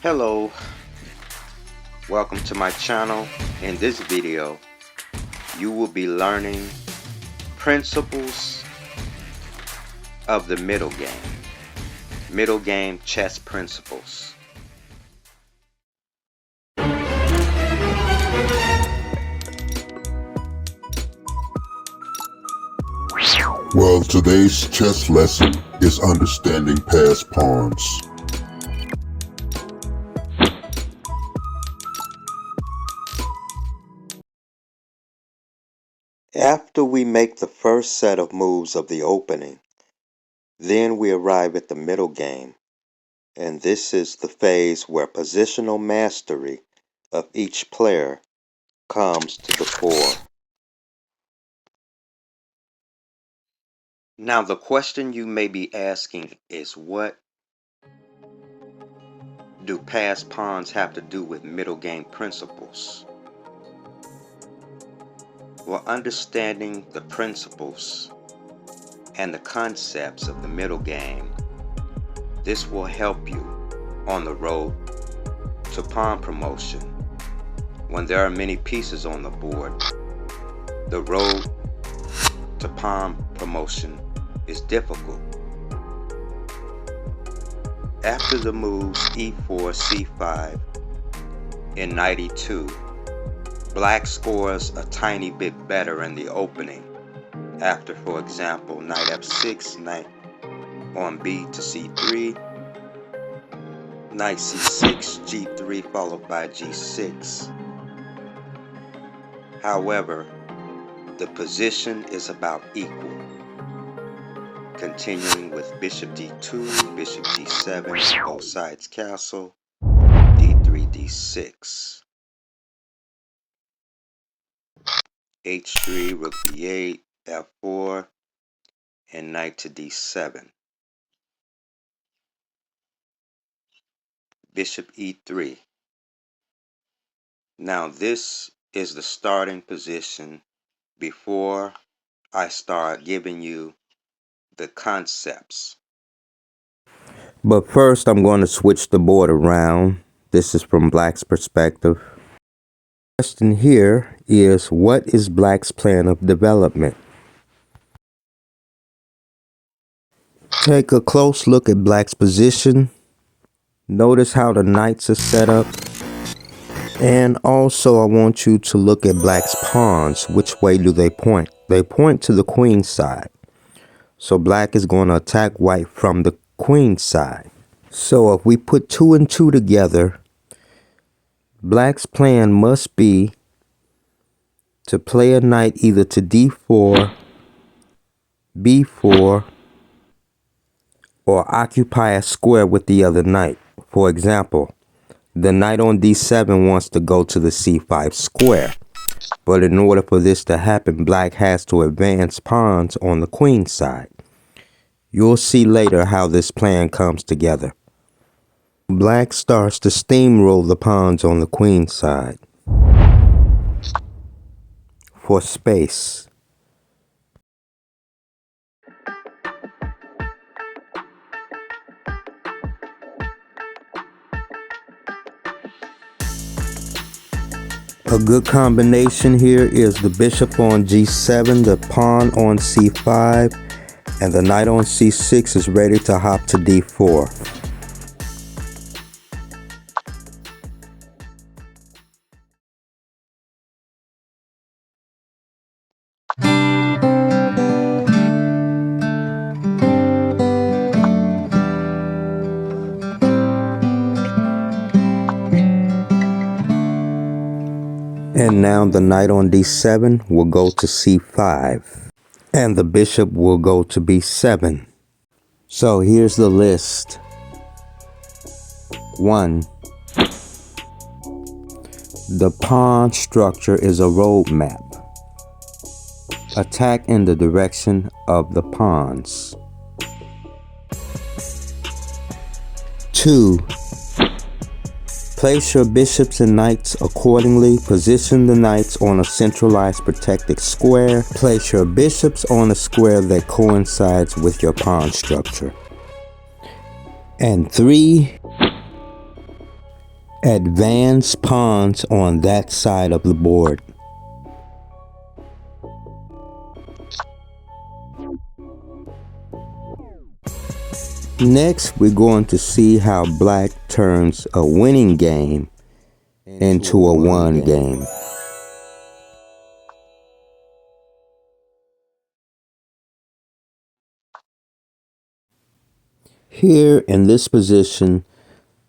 Hello, welcome to my channel. In this video, you will be learning principles of the middle game chess principles. Well, today's chess lesson is understanding passed pawns. After we make the first set of moves of the opening, then we arrive at the middle game, and this is the phase where positional mastery of each player comes to the fore. Now the question you may be asking is, what do passed pawns have to do with middle game principles? Well, understanding the principles and the concepts of the middle game, this will help you on the road to pawn promotion. When there are many pieces on the board, the road to pawn promotion is difficult. After the moves e4, c5 in knight e2, black scores a tiny bit better in the opening. After, for example, knight f6, knight on b to c3, knight c6, g3 followed by g6. However, the position is about equal. Continuing with bishop d2, bishop d7, both sides castle, d3, d6, h3, rook b8, f4, and knight to d7. Bishop e3. Now this is the starting position before I start giving you the concepts. But first I'm going to switch the board around. This is from Black's perspective. The question here is, what is Black's plan of development? Take a close look at Black's position. Notice how the knights are set up. And also I want you to look at Black's pawns. Which way do they point? They point to the queen side. So Black is going to attack White from the queen side. So if we put 2 and 2 together, Black's plan must be to play a knight either to d4, b4, or occupy a square with the other knight. For example, the knight on d7 wants to go to the c5 square. But in order for this to happen, Black has to advance pawns on the queen side. You'll see later how this plan comes together. Black starts to steamroll the pawns on the queen side for space. A good combination here is the bishop on g7, the pawn on c5, and the knight on c6 is ready to hop to d4. And now the knight on d7 will go to c5. And the bishop will go to b7. So here's the list. 1. The pawn structure is a roadmap. Attack in the direction of the pawns. 2. Place your bishops and knights accordingly. Position the knights on a centralized protected square. Place your bishops on a square that coincides with your pawn structure. And 3. Advance pawns on that side of the board. Next, we're going to see how black turns a winning game into a won game. Here in this position,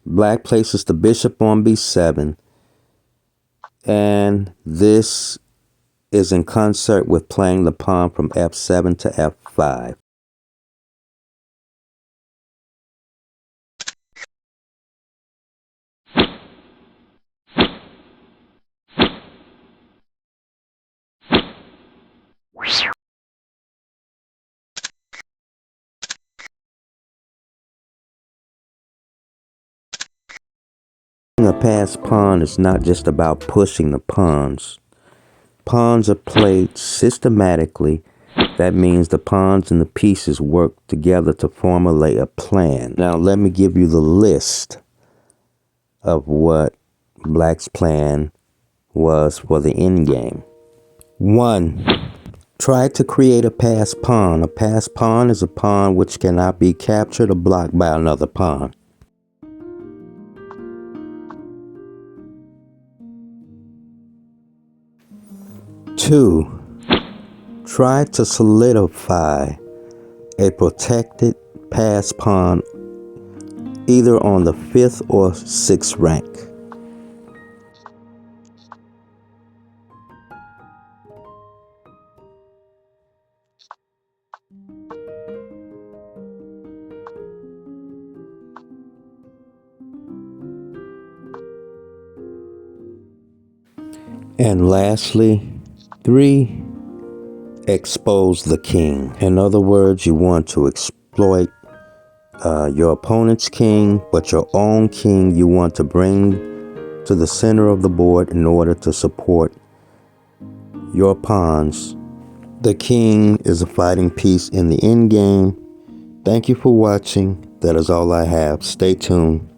black places the bishop on b7, and this is in concert with playing the pawn from f7 to f5. A passed pawn is not just about pushing the pawns. Pawns are played systematically. That means the pawns and the pieces work together to formulate a plan. Now let me give you the list of what black's plan was for the endgame. 1. Try to create a passed pawn. A passed pawn is a pawn which cannot be captured or blocked by another pawn. 2. Try to solidify a protected passed pawn either on the 5th or 6th rank. And lastly, 3. Expose the king. In other words, you want to exploit your opponent's king, but your own king you want to bring to the center of the board in order to support your pawns. The king is a fighting piece in the endgame. Thank you for watching. That is all I have. Stay tuned.